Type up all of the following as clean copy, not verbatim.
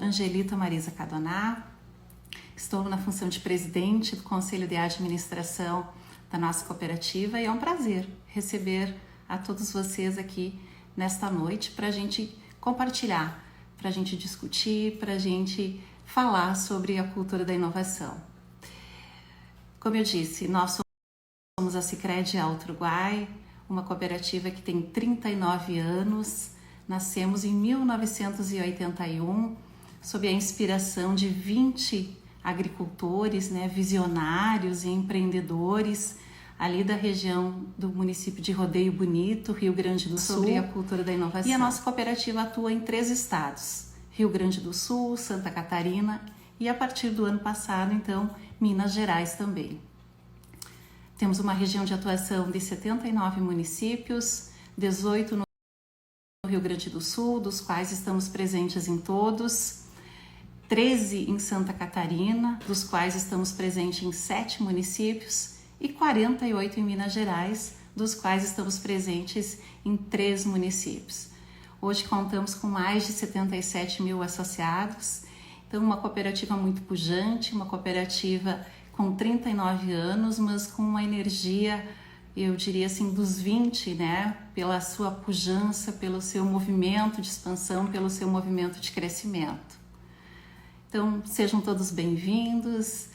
Angelita Marisa Cadoná, estou na função de presidente do Conselho de Administração da nossa cooperativa e é um prazer receber a todos vocês aqui nesta noite para a gente compartilhar, para a gente discutir, para a gente falar sobre a cultura da inovação. Como eu disse, nós somos a Sicredi Alto Uruguai, uma cooperativa que tem 39 anos, nascemos em 1981, sob a inspiração de 20 agricultores, visionários e empreendedores ali da região do município de Rodeio Bonito, Rio Grande do Sul, sobre a cultura da inovação. E a nossa cooperativa atua em 3 estados, Rio Grande do Sul, Santa Catarina e a partir do ano passado, então, Minas Gerais também. Temos uma região de atuação de 79 municípios, 18 no Rio Grande do Sul, dos quais estamos presentes em todos, 13 em Santa Catarina, dos quais estamos presentes em 7 municípios, e 48 em Minas Gerais, dos quais estamos presentes em 3 municípios. Hoje contamos com mais de 77 mil associados, então uma cooperativa muito pujante, uma cooperativa com 39 anos, mas com uma energia, eu diria assim, dos 20, pela sua pujança, pelo seu movimento de expansão, pelo seu movimento de crescimento. Então, sejam todos bem-vindos,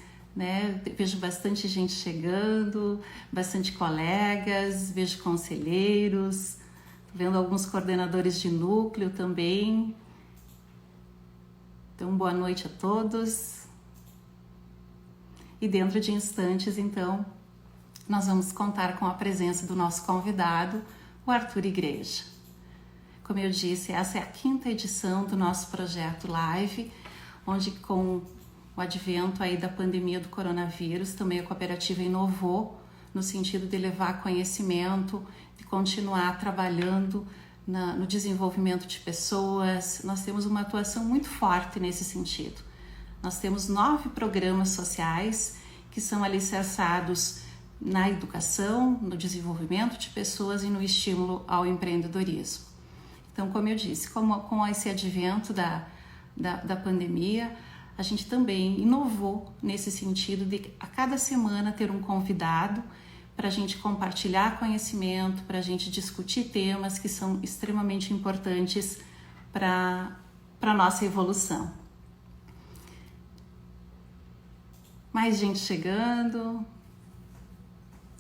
Vejo bastante gente chegando, bastante colegas, vejo conselheiros, vendo alguns coordenadores de núcleo também. Então, boa noite a todos. E dentro de instantes, então, nós vamos contar com a presença do nosso convidado, o Arthur Igreja. Como eu disse, essa é a 5ª edição do nosso projeto Live, onde com o advento aí da pandemia do coronavírus, também a cooperativa inovou no sentido de levar conhecimento, de continuar trabalhando no desenvolvimento de pessoas. Nós temos uma atuação muito forte nesse sentido. Nós temos 9 programas sociais que são alicerçados na educação, no desenvolvimento de pessoas e no estímulo ao empreendedorismo. Então, como eu disse, com esse advento da pandemia, a gente também inovou nesse sentido de a cada semana ter um convidado para a gente compartilhar conhecimento, para a gente discutir temas que são extremamente importantes para a nossa evolução. Mais gente chegando,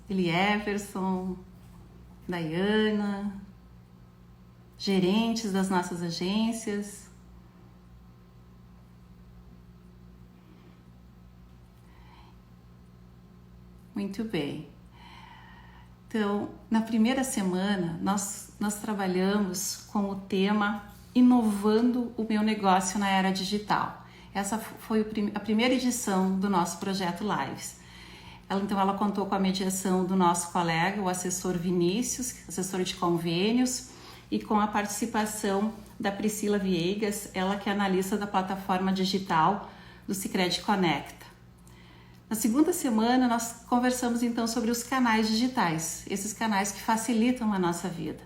Elieverson, Dayana, gerentes das nossas agências. Muito bem. Então, na primeira semana, nós trabalhamos com o tema Inovando o Meu Negócio na Era Digital. Essa foi a primeira edição do nosso projeto Lives. Ela contou com a mediação do nosso colega, o assessor Vinícius, assessor de convênios, e com a participação da Priscila Viegas, ela que é analista da plataforma digital do Sicredi Conecta. Na segunda semana, nós conversamos então sobre os canais digitais, esses canais que facilitam a nossa vida.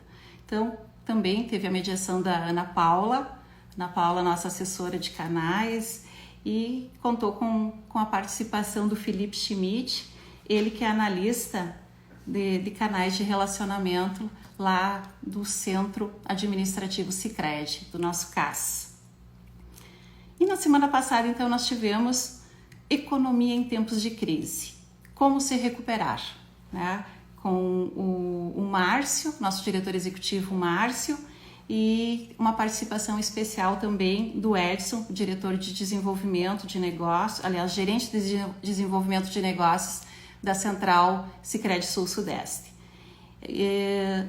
Então, também teve a mediação da Ana Paula, nossa assessora de canais, e contou com a participação do Felipe Schmidt, ele que é analista de canais de relacionamento lá do Centro Administrativo Sicredi, do nosso CAS. E na semana passada, então, nós tivemos Economia em Tempos de Crise, como se recuperar, com o Márcio, nosso diretor executivo Márcio, e uma participação especial também do Edson, diretor de desenvolvimento de negócios, aliás, gerente de desenvolvimento de negócios da Central Sicredi Sul-Sudeste.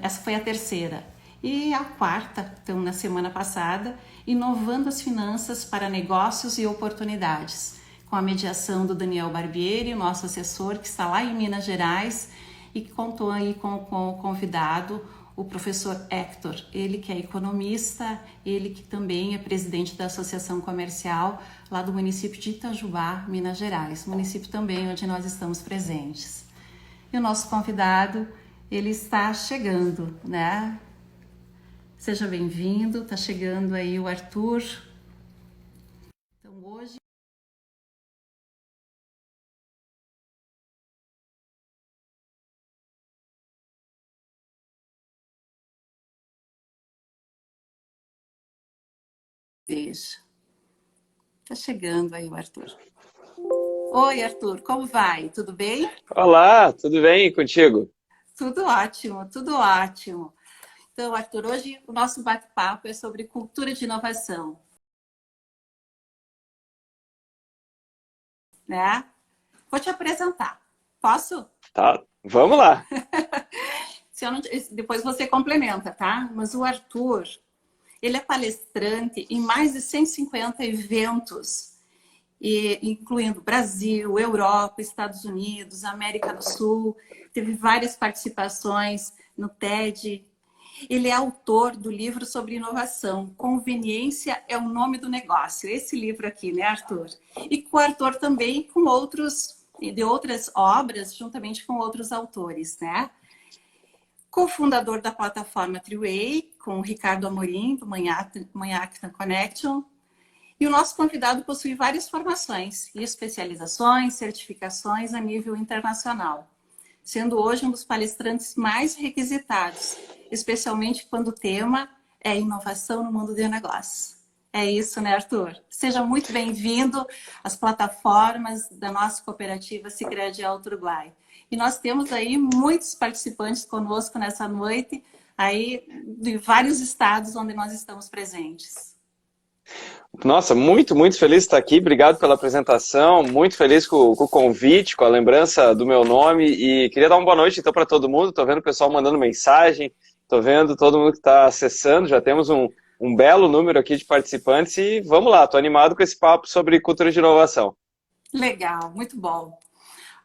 Essa foi a terceira. E a quarta, então, na semana passada, Inovando as Finanças para Negócios e Oportunidades, com a mediação do Daniel Barbieri, nosso assessor, que está lá em Minas Gerais, e que contou aí com o convidado, o professor Hector, ele que é economista, ele que também é presidente da Associação Comercial lá do município de Itajubá, Minas Gerais, município também onde nós estamos presentes. E o nosso convidado, ele está chegando, Seja bem-vindo, está chegando aí o Arthur. hoje veja. Tá chegando aí o Arthur. Oi, Arthur, como vai? Tudo bem? Olá, tudo bem e contigo? Tudo ótimo, tudo ótimo. Então, Arthur, hoje o nosso bate-papo é sobre cultura de inovação, né? Vou te apresentar. Posso? Tá, vamos lá. Se eu não... Depois você complementa, tá? Mas o Arthur, ele é palestrante em mais de 150 eventos, incluindo Brasil, Europa, Estados Unidos, América do Sul. Teve várias participações no TED. Ele é autor do livro sobre inovação. Conveniência é o nome do negócio. Esse livro aqui, né, Arthur? E coautor também com de outras obras, juntamente com outros autores, né? Cofundador da plataforma Triway, com o Ricardo Amorim, do Manhattan Connection. E o nosso convidado possui várias formações e especializações, certificações a nível internacional, sendo hoje um dos palestrantes mais requisitados, especialmente quando o tema é inovação no mundo de negócios. É isso, né, Arthur? Seja muito bem-vindo às plataformas da nossa cooperativa Sicredi Alto Uruguai. E nós temos aí muitos participantes conosco nessa noite, aí de vários estados onde nós estamos presentes. Nossa, muito feliz de estar aqui. Obrigado pela apresentação. Muito feliz com o convite, com a lembrança do meu nome. E queria dar uma boa noite então para todo mundo. Estou vendo o pessoal mandando mensagem, estou vendo todo mundo que está acessando. Já temos um belo número aqui de participantes e vamos lá. Estou animado com esse papo sobre cultura de inovação. Legal, muito bom.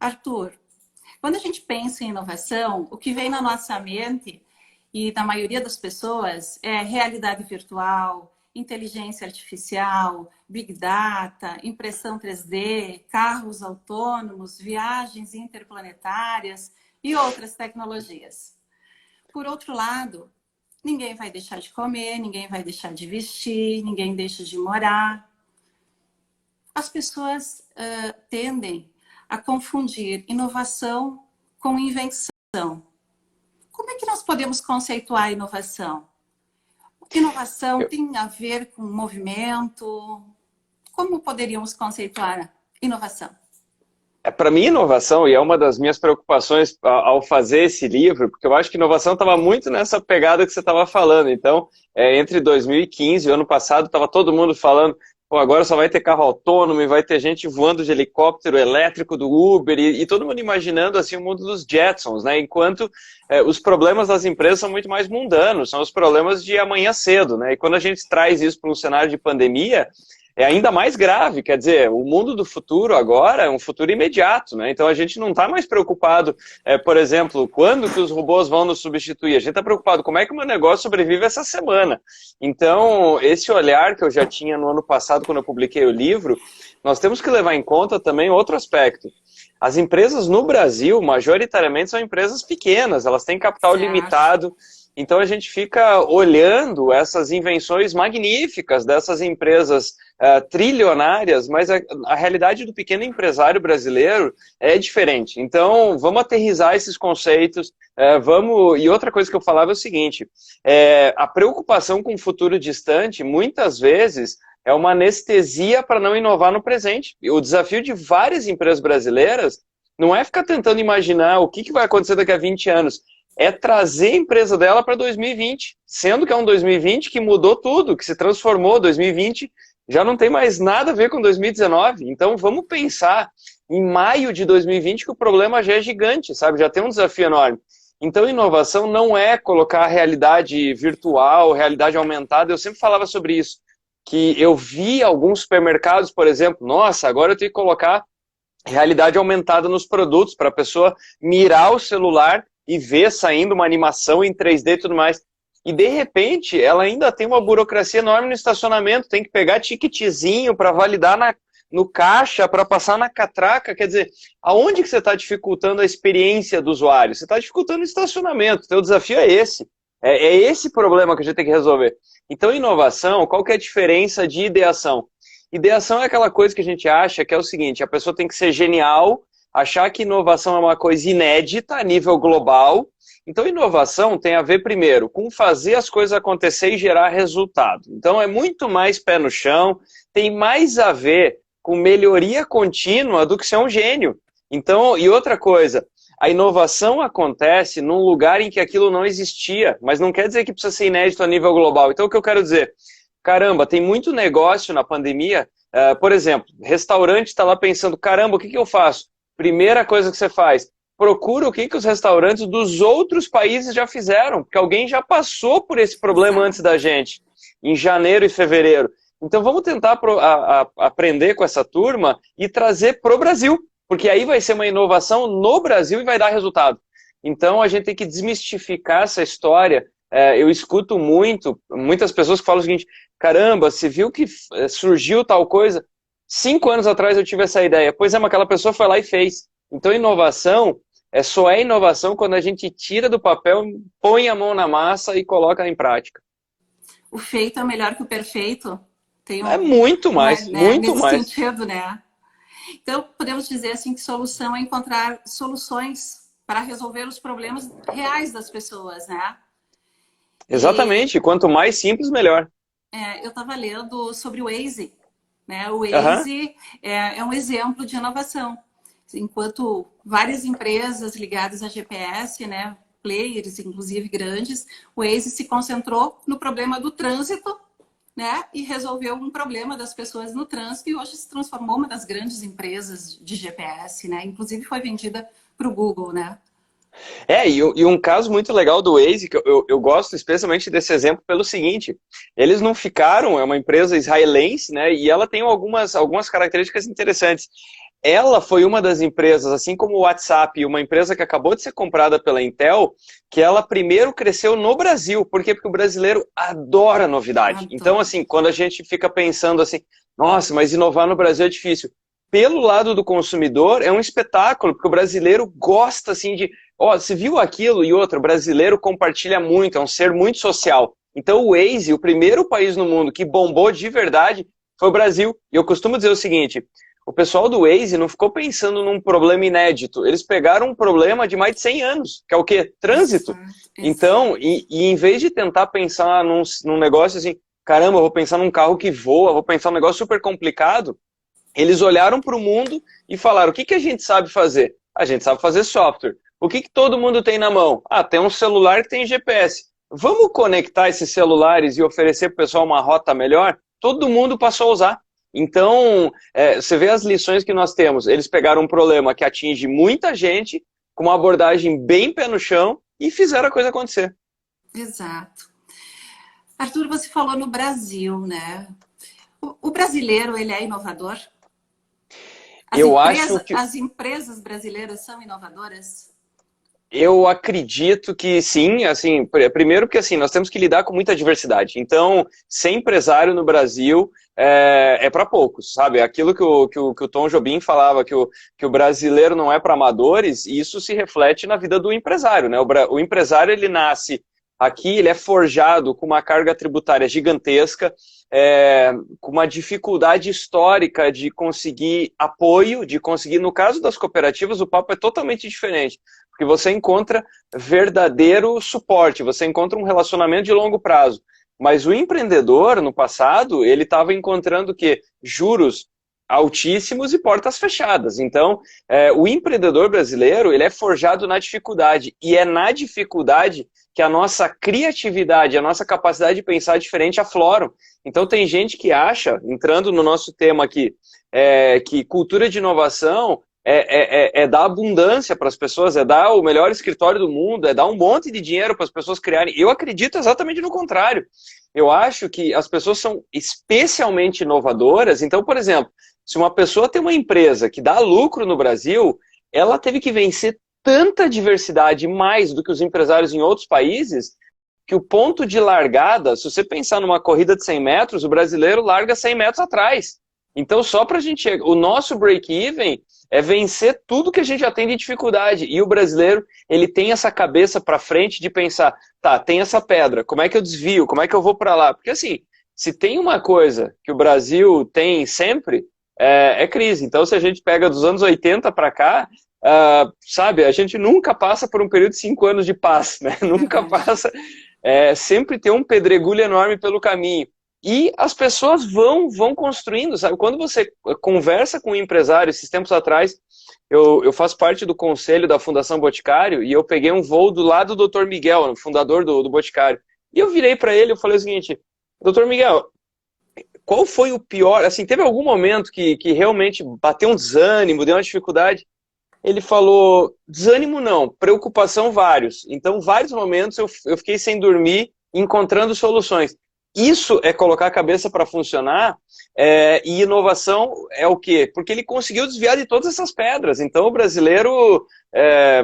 Arthur, quando a gente pensa em inovação, o que vem na nossa mente e na maioria das pessoas é realidade virtual, inteligência artificial, big data, impressão 3D, carros autônomos, viagens interplanetárias e outras tecnologias. Por outro lado, ninguém vai deixar de comer, ninguém vai deixar de vestir, ninguém deixa de morar. As pessoas tendem a confundir inovação com invenção. Como é que nós podemos conceituar a inovação? Inovação tem a ver com movimento? Como poderíamos conceituar inovação? Para mim, inovação, e é uma das minhas preocupações ao fazer esse livro, porque eu acho que inovação estava muito nessa pegada que você estava falando. Então, entre 2015 e o ano passado, estava todo mundo falando, pô, agora só vai ter carro autônomo e vai ter gente voando de helicóptero elétrico do Uber, e todo mundo imaginando assim, o mundo dos Jetsons, né? Enquanto os problemas das empresas são muito mais mundanos, são os problemas de amanhã cedo, né? E quando a gente traz isso para um cenário de pandemia, é ainda mais grave, quer dizer, o mundo do futuro agora é um futuro imediato, né? Então a gente não está mais preocupado, por exemplo, quando que os robôs vão nos substituir, a gente está preocupado como é que o meu negócio sobrevive essa semana. Então, esse olhar que eu já tinha no ano passado, quando eu publiquei o livro, nós temos que levar em conta também outro aspecto. As empresas no Brasil, majoritariamente, são empresas pequenas, elas têm capital limitado. Então a gente fica olhando essas invenções magníficas dessas empresas trilionárias, mas a realidade do pequeno empresário brasileiro é diferente. Então vamos aterrissar esses conceitos, e outra coisa que eu falava é o seguinte, a preocupação com o futuro distante, muitas vezes, é uma anestesia para não inovar no presente. O desafio de várias empresas brasileiras não é ficar tentando imaginar o que vai acontecer daqui a 20 anos, é trazer a empresa dela para 2020, sendo que é um 2020 que mudou tudo, que se transformou. 2020 já não tem mais nada a ver com 2019. Então vamos pensar em maio de 2020 que o problema já é gigante, sabe? Já tem um desafio enorme. Então inovação não é colocar realidade virtual, realidade aumentada. Eu sempre falava sobre isso, que eu vi alguns supermercados, por exemplo, nossa, agora eu tenho que colocar realidade aumentada nos produtos para a pessoa mirar o celular e ver saindo uma animação em 3D e tudo mais. E, de repente, ela ainda tem uma burocracia enorme no estacionamento, tem que pegar ticketzinho para validar no caixa, para passar na catraca. Quer dizer, aonde que você está dificultando a experiência do usuário? Você está dificultando o estacionamento. O teu desafio é esse. É esse problema que a gente tem que resolver. Então, inovação, qual que é a diferença de ideação? Ideação é aquela coisa que a gente acha que é o seguinte, a pessoa tem que ser genial, achar que inovação é uma coisa inédita a nível global. Então, inovação tem a ver, primeiro, com fazer as coisas acontecer e gerar resultado. Então, é muito mais pé no chão, tem mais a ver com melhoria contínua do que ser um gênio. Então, e outra coisa, a inovação acontece num lugar em que aquilo não existia, mas não quer dizer que precisa ser inédito a nível global. Então, o que eu quero dizer? Caramba, tem muito negócio na pandemia. Por exemplo, restaurante está lá pensando, caramba, o que eu faço? Primeira coisa que você faz, procura o que os restaurantes dos outros países já fizeram, porque alguém já passou por esse problema antes da gente, em janeiro e fevereiro. Então vamos tentar aprender com essa turma e trazer para o Brasil, porque aí vai ser uma inovação no Brasil e vai dar resultado. Então a gente tem que desmistificar essa história. Eu escuto muitas pessoas que falam o seguinte, caramba, você viu que surgiu tal coisa? 5 anos atrás eu tive essa ideia. Pois é, mas aquela pessoa foi lá e fez. Então inovação só é inovação quando a gente tira do papel, põe a mão na massa e coloca em prática. O feito é melhor que o perfeito. É muito mais, muito nesse mais. sentido, né? Então, podemos dizer assim que solução é encontrar soluções para resolver os problemas reais das pessoas, né? Exatamente. Quanto mais simples, melhor. Eu estava lendo sobre o Waze, né? O Waze é um exemplo de inovação. Enquanto várias empresas ligadas a GPS, né, players, inclusive grandes, o Waze se concentrou no problema do trânsito, né, e resolveu um problema das pessoas no trânsito e hoje se transformou uma das grandes empresas de GPS, né? Inclusive foi vendida para o Google, né? E um caso muito legal do Waze, que eu gosto especialmente desse exemplo pelo seguinte, eles não ficaram, é uma empresa israelense, né, e ela tem algumas características interessantes. Ela foi uma das empresas, assim como o WhatsApp, uma empresa que acabou de ser comprada pela Intel, que ela primeiro cresceu no Brasil. Por quê? Porque o brasileiro adora novidade. Então, assim, quando a gente fica pensando assim, nossa, mas inovar no Brasil é difícil. Pelo lado do consumidor, é um espetáculo, porque o brasileiro gosta, assim, de... Ó, você viu aquilo e outra, o brasileiro compartilha muito, é um ser muito social. Então, o Waze, o primeiro país no mundo que bombou de verdade, foi o Brasil. E eu costumo dizer o seguinte... O pessoal do Waze não ficou pensando num problema inédito. Eles pegaram um problema de mais de 100 anos, que é o quê? Trânsito. Então, e em vez de tentar pensar num negócio assim, caramba, eu vou pensar num carro que voa, vou pensar num negócio super complicado, eles olharam para o mundo e falaram, o que a gente sabe fazer? A gente sabe fazer software. O que todo mundo tem na mão? Ah, tem um celular que tem GPS. Vamos conectar esses celulares e oferecer para o pessoal uma rota melhor? Todo mundo passou a usar. Então, você vê as lições que nós temos. Eles pegaram um problema que atinge muita gente, com uma abordagem bem pé no chão, e fizeram a coisa acontecer. Exato. Arthur, você falou no Brasil, né? O brasileiro, ele é inovador? As empresas brasileiras são inovadoras? Eu acredito que sim, assim, primeiro porque assim, nós temos que lidar com muita diversidade. Então, ser empresário no Brasil é para poucos, sabe? Aquilo que o Tom Jobim falava, que o brasileiro não é para amadores, e isso se reflete na vida do empresário, né? O empresário, ele nasce aqui, ele é forjado com uma carga tributária gigantesca, com uma dificuldade histórica de conseguir apoio, de conseguir, no caso das cooperativas, o papo é totalmente diferente. Porque você encontra verdadeiro suporte, você encontra um relacionamento de longo prazo. Mas o empreendedor, no passado, ele estava encontrando o quê? Juros altíssimos e portas fechadas. Então, o empreendedor brasileiro, ele é forjado na dificuldade. E é na dificuldade que a nossa criatividade, a nossa capacidade de pensar diferente afloram. Então, tem gente que acha, entrando no nosso tema aqui, que cultura de inovação é dar abundância para as pessoas, é dar o melhor escritório do mundo, é dar um monte de dinheiro para as pessoas criarem. Eu acredito exatamente no contrário. Eu acho que as pessoas são especialmente inovadoras. Então, por exemplo, se uma pessoa tem uma empresa que dá lucro no Brasil, ela teve que vencer tanta diversidade mais do que os empresários em outros países, que o ponto de largada, se você pensar numa corrida de 100 metros, o brasileiro larga 100 metros atrás. Então, só para a gente chegar, o nosso break-even é vencer tudo que a gente já tem de dificuldade. E o brasileiro, ele tem essa cabeça para frente de pensar, tá, tem essa pedra, como é que eu desvio, como é que eu vou para lá? Porque assim, se tem uma coisa que o Brasil tem sempre, é crise. Então, se a gente pega dos anos 80 para cá, sabe, a gente nunca passa por um período de 5 anos de paz, né? Nunca Verdade. passa, sempre tem um pedregulho enorme pelo caminho. E as pessoas vão construindo, sabe? Quando você conversa com um empresário, esses tempos atrás, eu faço parte do conselho da Fundação Boticário e eu peguei um voo do lado do Dr. Miguel, fundador do Boticário. E eu virei para ele e falei o seguinte, Dr. Miguel, qual foi o pior, assim, teve algum momento que realmente bateu um desânimo, deu uma dificuldade? Ele falou, desânimo não, preocupação vários. Então, vários momentos eu fiquei sem dormir, encontrando soluções. Isso é colocar a cabeça para funcionar, e inovação é o quê? Porque ele conseguiu desviar de todas essas pedras. Então, o brasileiro,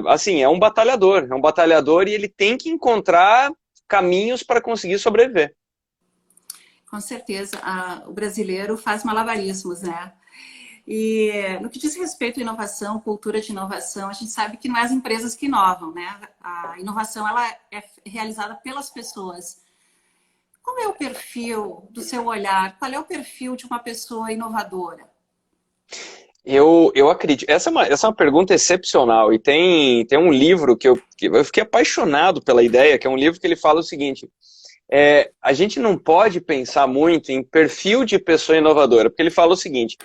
assim, é um batalhador e ele tem que encontrar caminhos para conseguir sobreviver. Com certeza, o brasileiro faz malabarismos, né? E no que diz respeito à inovação, cultura de inovação, a gente sabe que não é as empresas que inovam, né? A inovação ela é realizada pelas pessoas. Qual é o perfil do seu olhar? Qual é o perfil de uma pessoa inovadora? Eu acredito. Essa é uma pergunta excepcional. E tem um livro que eu fiquei apaixonado pela ideia, que é um livro que ele fala o seguinte: a gente não pode pensar muito em perfil de pessoa inovadora, porque ele fala o seguinte,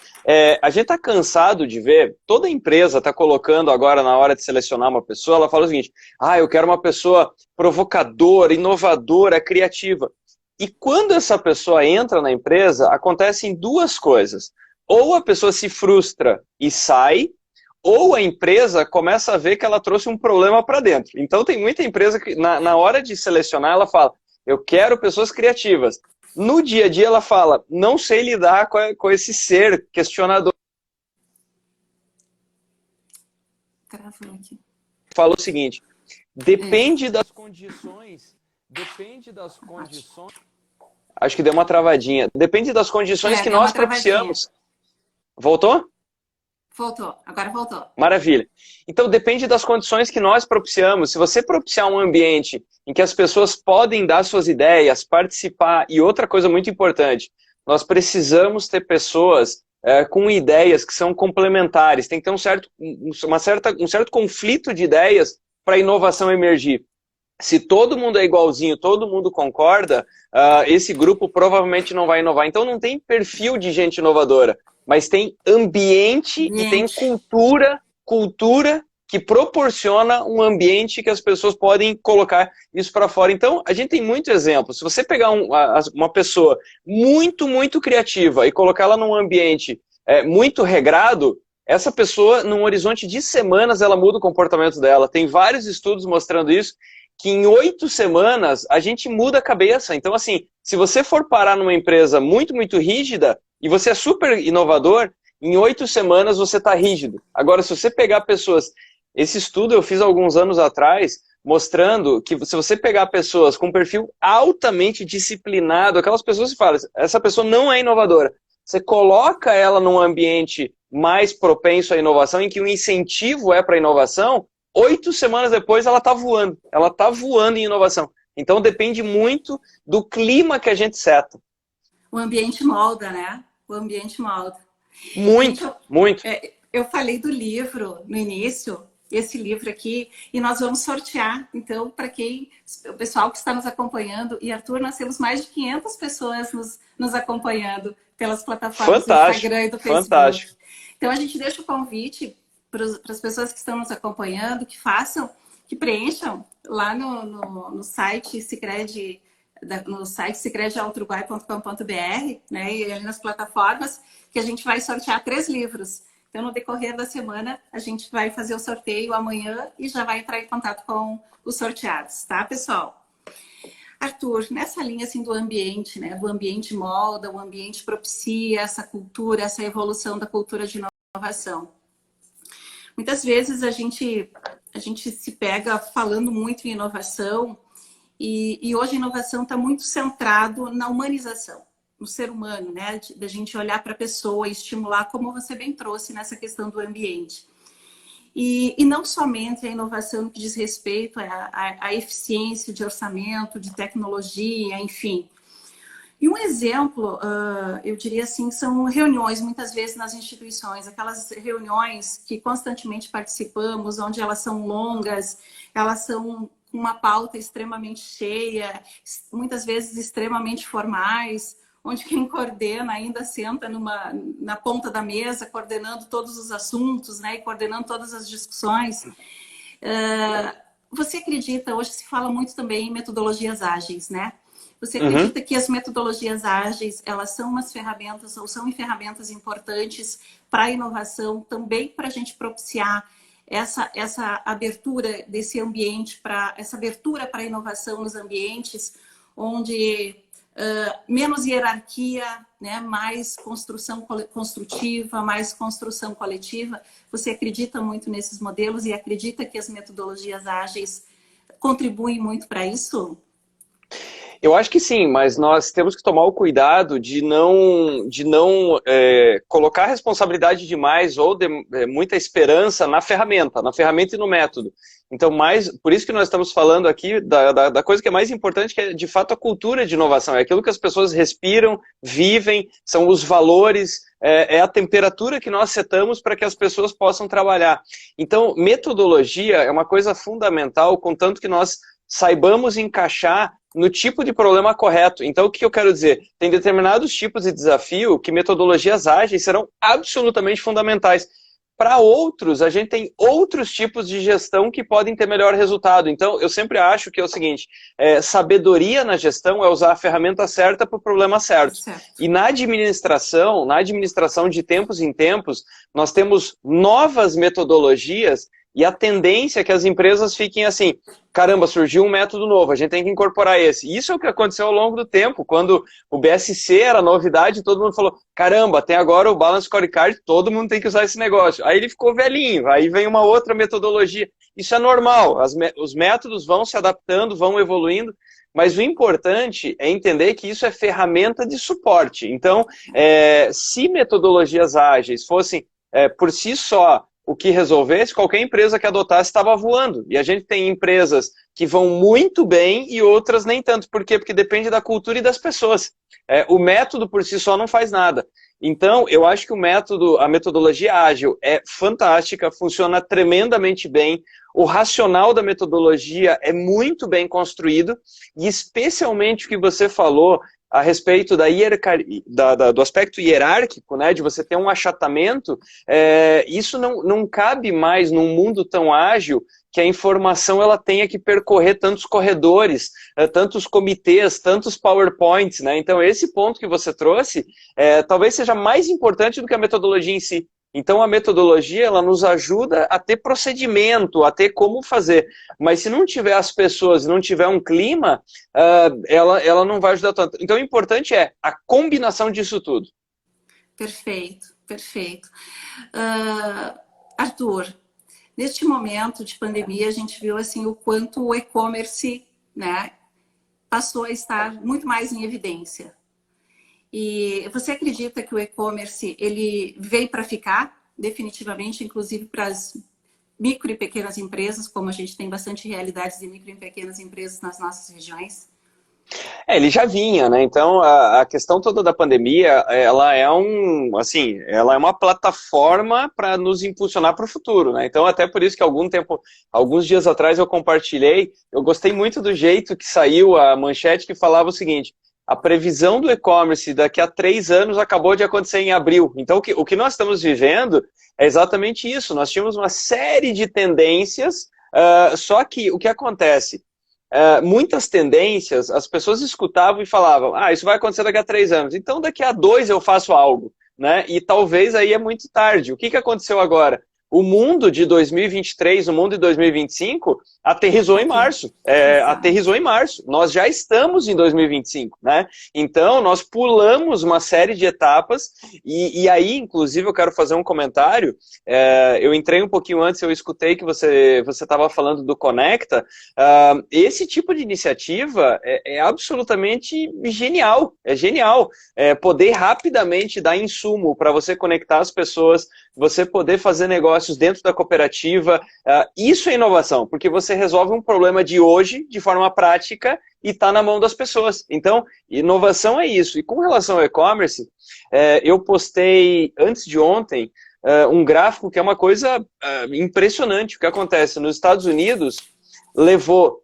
a gente está cansado de ver, toda empresa está colocando agora na hora de selecionar uma pessoa, ela fala o seguinte, eu quero uma pessoa provocadora, inovadora, criativa. E quando essa pessoa entra na empresa, acontecem duas coisas. Ou a pessoa se frustra e sai, ou a empresa começa a ver que ela trouxe um problema para dentro. Então tem muita empresa que na hora de selecionar ela fala, eu quero pessoas criativas. No dia a dia ela fala, não sei lidar com esse ser questionador. Travou aqui. Fala o seguinte, depende das condições, acho que deu uma travadinha, depende das condições que Deu uma nós travadinha. propiciamos. Voltou? Voltou, agora voltou. Maravilha. Então depende das condições que nós propiciamos. Se você propiciar um ambiente em que as pessoas podem dar suas ideias, participar, e outra coisa muito importante, nós precisamos ter pessoas com ideias que são complementares. Tem que ter um certo conflito de ideias para a inovação emergir. Se todo mundo é igualzinho, todo mundo concorda, esse grupo provavelmente não vai inovar. Então não tem perfil de gente inovadora, mas tem ambiente e tem cultura que proporciona um ambiente que as pessoas podem colocar isso para fora. Então, a gente tem muito exemplo. Se você pegar uma pessoa muito, muito criativa e colocar ela num ambiente muito regrado, essa pessoa, num horizonte de semanas, ela muda o comportamento dela. Tem vários estudos mostrando isso, que em 8 semanas a gente muda a cabeça. Então, assim, se você for parar numa empresa muito, muito rígida, e você é super inovador, em 8 semanas você está rígido. Agora, se você pegar pessoas... Esse estudo eu fiz alguns anos atrás, mostrando que se você pegar pessoas com perfil altamente disciplinado, aquelas pessoas que falam, essa pessoa não é inovadora. Você coloca ela num ambiente mais propenso à inovação, em que o incentivo é para a inovação, 8 semanas depois ela está voando. Ela está voando em inovação. Então depende muito do clima que a gente seta. O ambiente molda, né? O ambiente molda. Muito, Gente, muito. Eu falei do livro no início, esse livro aqui, e nós vamos sortear. Então, para o pessoal que está nos acompanhando, e Arthur, nós temos mais de 500 pessoas nos acompanhando pelas plataformas do Instagram e do Facebook. Fantástico. Então, a gente deixa o convite para as pessoas que estão nos acompanhando, que preencham lá no site Sicredi, no site sicredialtruguai.com.br, né, e ali nas plataformas, que a gente vai sortear 3 livros. Então, no decorrer da semana, a gente vai fazer o sorteio amanhã e já vai entrar em contato com os sorteados, tá, pessoal? Arthur, nessa linha assim do ambiente, né? O ambiente molda, o ambiente propicia essa cultura, essa evolução da cultura de inovação. Muitas vezes a gente se pega falando muito em inovação e hoje a inovação está muito centrado na humanização, no ser humano, né? Da gente olhar para a pessoa e estimular, como você bem trouxe nessa questão do ambiente. E não somente a inovação que diz respeito à eficiência de orçamento, de tecnologia, enfim. E um exemplo, eu diria assim, são reuniões, muitas vezes nas instituições, aquelas reuniões que constantemente participamos, onde elas são longas, elas são com uma pauta extremamente cheia, muitas vezes extremamente formais, onde quem coordena ainda senta na ponta da mesa, coordenando todos os assuntos, né, e coordenando todas as discussões. Você acredita, hoje se fala muito também em metodologias ágeis, né? Você acredita que as metodologias ágeis, elas são umas ferramentas, ou são ferramentas importantes para a inovação, também para a gente propiciar essa abertura desse ambiente, essa abertura para a inovação nos ambientes, onde menos hierarquia, né, mais construção construtiva, mais construção coletiva. Você acredita muito nesses modelos e acredita que as metodologias ágeis contribuem muito para isso? Eu acho que sim, mas nós temos que tomar o cuidado de não colocar responsabilidade demais ou muita esperança na ferramenta e no método. Então, por isso que nós estamos falando aqui da coisa que é mais importante, que é de fato a cultura de inovação. É aquilo que as pessoas respiram, vivem, são os valores, é a temperatura que nós setamos para que as pessoas possam trabalhar. Então, metodologia é uma coisa fundamental, contanto que nós saibamos encaixar no tipo de problema correto. Então, o que eu quero dizer? Tem determinados tipos de desafio que metodologias ágeis serão absolutamente fundamentais. Para outros, a gente tem outros tipos de gestão que podem ter melhor resultado. Então, eu sempre acho que é o seguinte, sabedoria na gestão é usar a ferramenta certa para o problema certo. E na administração de tempos em tempos, nós temos novas metodologias e a tendência é que as empresas fiquem assim, caramba, surgiu um método novo, a gente tem que incorporar esse. Isso é o que aconteceu ao longo do tempo, quando o BSC era novidade, todo mundo falou, caramba, tem agora o Balance Scorecard, todo mundo tem que usar esse negócio. Aí ele ficou velhinho, aí vem uma outra metodologia. Isso é normal, os métodos vão se adaptando, vão evoluindo, mas o importante é entender que isso é ferramenta de suporte. Então, se metodologias ágeis fossem, por si só, o que resolvesse, qualquer empresa que adotasse estava voando. E a gente tem empresas que vão muito bem e outras nem tanto. Por quê? Porque depende da cultura e das pessoas. O método por si só não faz nada. Então, eu acho que a metodologia ágil é fantástica, funciona tremendamente bem. O racional da metodologia é muito bem construído e especialmente o que você falou a respeito do aspecto hierárquico, né, de você ter um achatamento, isso não cabe mais num mundo tão ágil que a informação ela tenha que percorrer tantos corredores, tantos comitês, tantos PowerPoints, né? Então esse ponto que você trouxe talvez seja mais importante do que a metodologia em si. Então a metodologia ela nos ajuda a ter procedimento, a ter como fazer. Mas se não tiver as pessoas, não tiver um clima, ela não vai ajudar tanto. Então o importante é a combinação disso tudo. Perfeito, perfeito. Arthur, neste momento de pandemia, a gente viu assim, o quanto o e-commerce, né, passou a estar muito mais em evidência. E você acredita que o e-commerce ele veio para ficar definitivamente, inclusive para as micro e pequenas empresas, como a gente tem bastante realidades de micro e pequenas empresas nas nossas regiões? Ele já vinha, né? Então a questão toda da pandemia, ela é uma plataforma para nos impulsionar para o futuro, né? Então até por isso que alguns dias atrás eu compartilhei, eu gostei muito do jeito que saiu a manchete que falava o seguinte: a previsão do e-commerce daqui a 3 anos acabou de acontecer em abril. Então, o que nós estamos vivendo é exatamente isso. Nós tínhamos uma série de tendências, só que o que acontece? Muitas tendências, as pessoas escutavam e falavam, isso vai acontecer daqui a 3 anos. Então, daqui a 2 eu faço algo, né? E talvez aí é muito tarde. O que aconteceu agora? O mundo de 2023, o mundo de 2025, aterrissou em março. Aterrissou em março. Nós já estamos em 2025, né? Então, nós pulamos uma série de etapas e aí, inclusive, eu quero fazer um comentário. Eu entrei um pouquinho antes, eu escutei que você estava falando do Conecta. Esse tipo de iniciativa é absolutamente genial. É genial. Poder rapidamente dar insumo para você conectar as pessoas, você poder fazer negócio negócios dentro da cooperativa. Isso é inovação, porque você resolve um problema de hoje de forma prática e está na mão das pessoas. Então, inovação é isso. E com relação ao e-commerce, eu postei antes de ontem um gráfico que é uma coisa impressionante. O que acontece nos Estados Unidos levou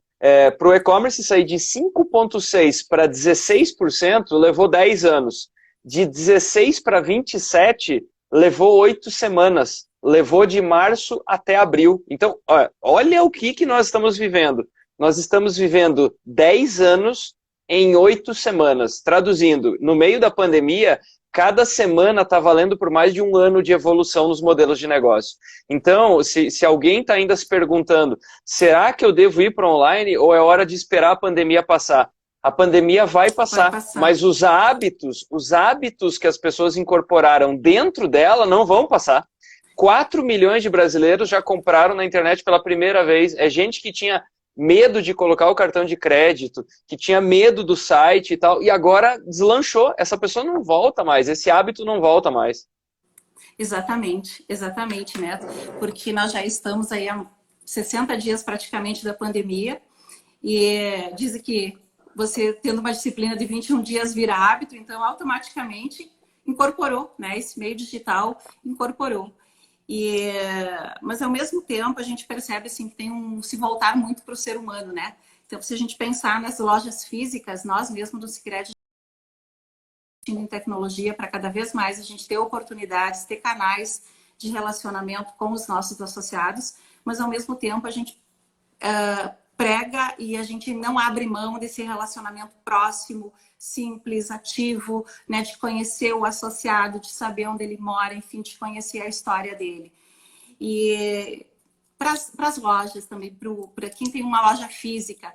para o e-commerce sair de 5,6% para 16%, levou 10 anos. De 16 para 27, levou 8 semanas. Levou de março até abril. Então, olha o que nós estamos vivendo. Nós estamos vivendo 10 anos em 8 semanas. Traduzindo, no meio da pandemia, cada semana está valendo por mais de um ano de evolução nos modelos de negócio. Então, se alguém está ainda se perguntando, será que eu devo ir para online ou é hora de esperar a pandemia passar? A pandemia vai passar, mas os hábitos que as pessoas incorporaram dentro dela não vão passar. 4 milhões de brasileiros já compraram na internet pela primeira vez. É gente que tinha medo de colocar o cartão de crédito, que tinha medo do site e tal, e agora deslanchou. Essa pessoa não volta mais, esse hábito não volta mais. Exatamente, Neto, porque nós já estamos aí há 60 dias praticamente da pandemia, e dizem que você tendo uma disciplina de 21 dias vira hábito, então automaticamente incorporou, né? Esse meio digital incorporou. Mas ao mesmo tempo a gente percebe assim, que tem se voltar muito para o ser humano, né? Então, se a gente pensar nas lojas físicas, nós mesmos do Sicredi em tecnologia para cada vez mais a gente ter oportunidades, ter canais de relacionamento com os nossos associados, mas ao mesmo tempo a gente prega e a gente não abre mão desse relacionamento próximo, simples, ativo, né, de conhecer o associado, de saber onde ele mora, enfim, de conhecer a história dele. E para as lojas também, para quem tem uma loja física,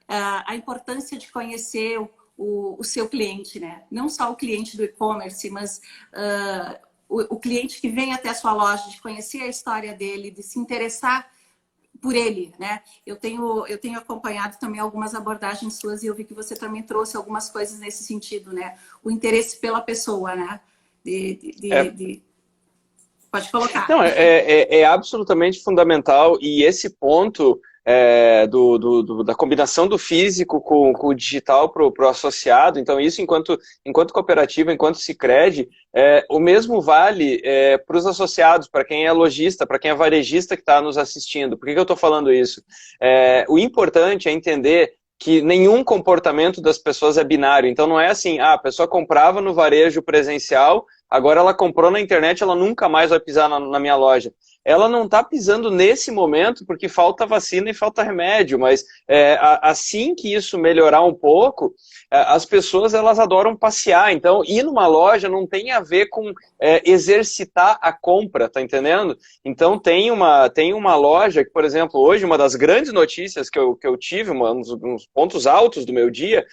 a importância de conhecer o seu cliente, né? Não só o cliente do e-commerce, mas o cliente que vem até a sua loja, de conhecer a história dele, de se interessar por ele, né? Eu tenho acompanhado também algumas abordagens suas e eu vi que você também trouxe algumas coisas nesse sentido, né? O interesse pela pessoa, né? Pode colocar. Não, é absolutamente fundamental, e esse ponto da combinação do físico com o digital para o associado, então isso enquanto cooperativa, enquanto Sicredi, o mesmo vale para os associados, para quem é lojista, para quem é varejista que está nos assistindo. Por que eu estou falando isso? O importante é entender que nenhum comportamento das pessoas é binário. Então não é assim, a pessoa comprava no varejo presencial, agora ela comprou na internet, ela nunca mais vai pisar na minha loja. Ela não está pisando nesse momento porque falta vacina e falta remédio, mas assim que isso melhorar um pouco, as pessoas elas adoram passear. Então, ir numa loja não tem a ver com exercitar a compra, tá entendendo? Então, tem uma loja que, por exemplo, hoje, uma das grandes notícias que eu tive, uns pontos altos do meu dia,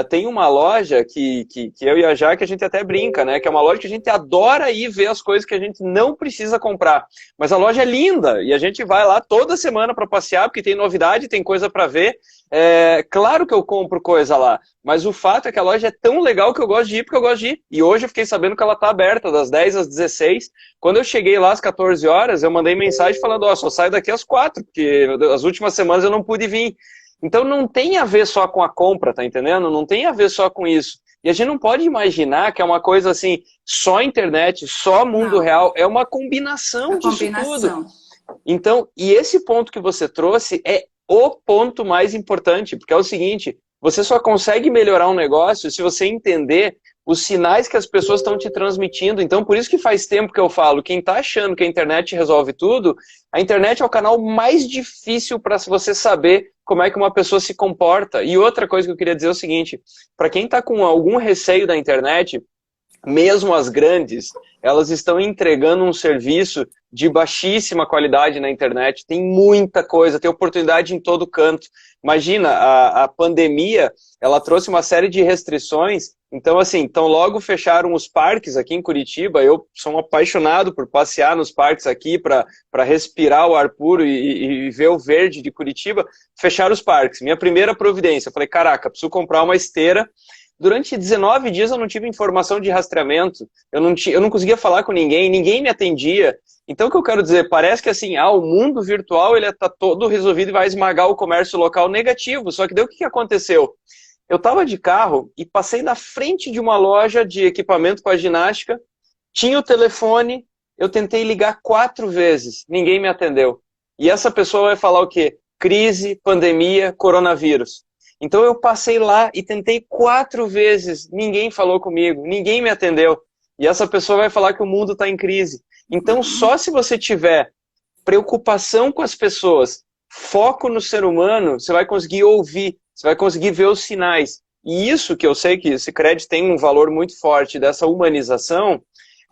tem uma loja que eu e a Jaque a gente até brinca, né? Que é uma loja que a gente adora ir ver as coisas que a gente não precisa comprar. Mas a loja é linda e a gente vai lá toda semana para passear, porque tem novidade, tem coisa para ver. Claro que eu compro coisa lá, mas o fato é que a loja é tão legal que eu gosto de ir, porque eu gosto de ir. E hoje eu fiquei sabendo que ela está aberta das 10 às 16. Quando eu cheguei lá às 14 horas, eu mandei mensagem falando, só saio daqui às 4, porque as últimas semanas eu não pude vir. Então não tem a ver só com a compra, tá entendendo? Não tem a ver só com isso. E a gente não pode imaginar que é uma coisa assim, só internet, só mundo real, é uma combinação disso tudo. Então, e esse ponto que você trouxe é o ponto mais importante, porque é o seguinte, você só consegue melhorar um negócio se você entender os sinais que as pessoas estão te transmitindo. Então, por isso que faz tempo que eu falo, quem está achando que a internet resolve tudo, a internet é o canal mais difícil para você saber como é que uma pessoa se comporta. E outra coisa que eu queria dizer é o seguinte, para quem está com algum receio da internet, mesmo as grandes, elas estão entregando um serviço de baixíssima qualidade na internet, tem muita coisa, tem oportunidade em todo canto. Imagina, a pandemia, ela trouxe uma série de restrições, então assim, logo fecharam os parques aqui em Curitiba, eu sou um apaixonado por passear nos parques aqui, para respirar o ar puro e ver o verde de Curitiba, fecharam os parques. Minha primeira providência, eu falei, caraca, preciso comprar uma esteira. Durante 19 dias eu não tive informação de rastreamento, eu não conseguia falar com ninguém me atendia. Então, o que eu quero dizer, parece que assim, o mundo virtual ele está todo resolvido e vai esmagar o comércio local negativo. Só que daí o que aconteceu? Eu estava de carro e passei na frente de uma loja de equipamento para ginástica, tinha o telefone, eu tentei ligar 4 vezes, ninguém me atendeu. E essa pessoa vai falar o quê? Crise, pandemia, coronavírus. Então eu passei lá e tentei 4 vezes, ninguém falou comigo, ninguém me atendeu. E essa pessoa vai falar que o mundo está em crise. Então só se você tiver preocupação com as pessoas, foco no ser humano, você vai conseguir ouvir, você vai conseguir ver os sinais. E isso que eu sei que esse crédito tem um valor muito forte dessa humanização,